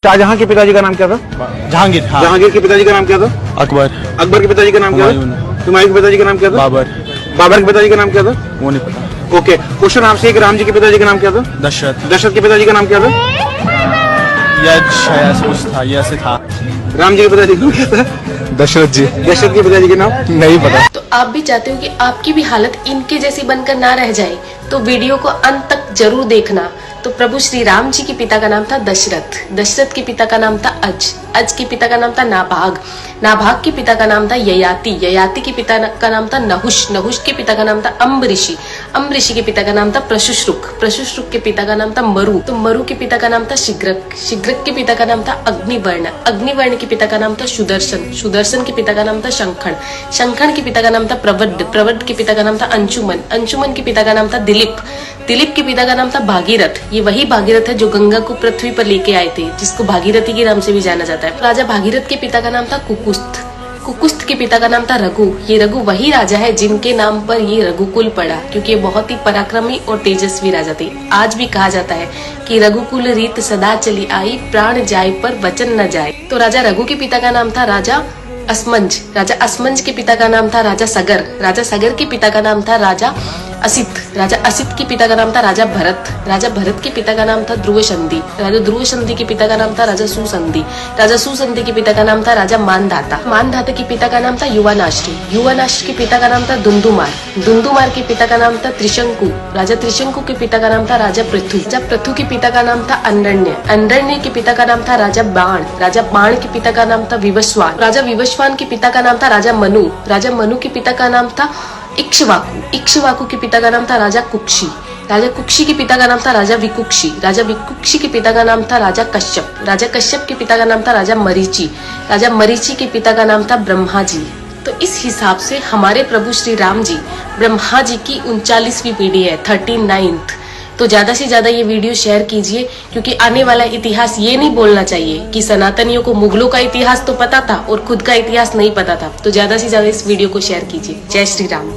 शाहजहां के पिताजी का नाम क्या था? जहांगीर। हाँ। जहांगीर के पिताजी का नाम क्या था? अकबर। अकबर के पिताजी का नाम क्या था? हुमायूं के पिताजी का नाम क्या था? बाबर। बाबर के पिताजी का नाम क्या था? वो नहीं पता। ओके, क्वेश्चन आपसे एक, राम जी के पिताजी का नाम क्या था? दशरथ। दशरथ के पिताजी का नाम क्या था? यक्ष ऐसा कुछ था, ये ऐसे था। राम जी के पिताजी का नाम क्या था? दशरथ जी। दशरथ के पिताजी का नाम नहीं पता। तो आप भी चाहते हो कि आपकी भी हालत इनके जैसी बनकर ना रह जाए, तो वीडियो को अंत तक जरूर देखना। तो प्रभु श्री राम जी के पिता का नाम था दशरथ, दशरथ के पिता का नाम था अज के पिता का नाम था नाभाग, नाभाग के पिता का नाम था ययाति, ययाति के पिता का नाम था नहुष के पिता का नाम था अम्बऋषि, अम्बऋषि के पिता का नाम था प्रशुश्रुक, प्रशुश्रुक के पिता का नाम था मरु, तो मरु के पिता का नाम था शिग्रक, शिग्रक के पिता का नाम था अग्निवर्ण, अग्निवर्ण के पिता का नाम था सुदर्शन, सुदर्शन के पिता का नाम था शंखण, शंखण के पिता का नाम था प्रवड्ड, प्रवड्ड के पिता का नाम था अंशुमन, अंशुमन के पिता का नाम था दिलीप, दिलीप के पिता का नाम था भागीरथ, ये वही भागीरथ है जो गंगा को पृथ्वी पर लेके आए थे, जिसको भागीरथी के नाम से भी जाना जाता है। राजा भागीरथ के पिता का नाम था कुकुस्थ, कुकुस्थ के पिता का नाम था रघु, ये रघु वही राजा है जिनके नाम पर ये रघुकुल पड़ा, क्योंकि ये बहुत ही पराक्रमी और तेजस्वी राजा थे। आज भी कहा जाता है कि रघुकुल रीत सदा चली आई, प्राण जाए पर वचन न जाए। तो राजा रघु के पिता का नाम था राजा असमंज, राजा असमंज के पिता का नाम था राजा सगर, राजा सगर के पिता का नाम था राजा असित, राजा असित के पिता का नाम था राजा भरत, राजा भरत के पिता का नाम था ध्रुव संधि, राजा ध्रुव संधि के पिता का नाम था राजा सुसंधि, राजा सुसंधि के पिता का नाम था राजा मानधाता, मानधाता के पिता का नाम था युवानाश्री, युवानाश्री के पिता का नाम था दुंदुमार, दुंदुमार के पिता का नाम था त्रिशंकु, राजा त्रिशंकु के पिता का नाम था राजा पृथु, राजा पृथु के पिता का नाम था अंडरण्य, अंडरण्य के पिता का नाम था राजा बाण, राजा बाण के पिता का नाम था विवस्वान, राजा विवस्वान के पिता का नाम था राजा मनु, राजा मनु के पिता का नाम था इक्ष्वाकु, इक्ष्वाकु के पिता का नाम था राजा कुक्षी, राजा कुक्षी के पिता का नाम था राजा विकुक्षी, राजा विकुक्षी के पिता का नाम था राजा कश्यप, राजा कश्यप के पिता का नाम था राजा मरीचि, राजा मरीचि के पिता का नाम था ब्रह्मा जी। तो इस हिसाब से हमारे प्रभु श्री राम जी ब्रह्मा जी की 39वीं पीढ़ी है, 39th। तो ज्यादा से ज्यादा ये वीडियो शेयर कीजिए, क्योंकि आने वाला इतिहास ये नहीं बोलना चाहिए कि सनातनियों को मुगलों का इतिहास तो पता था और खुद का इतिहास नहीं पता था। तो ज्यादा से ज्यादा इस वीडियो को शेयर कीजिए। जय श्री राम।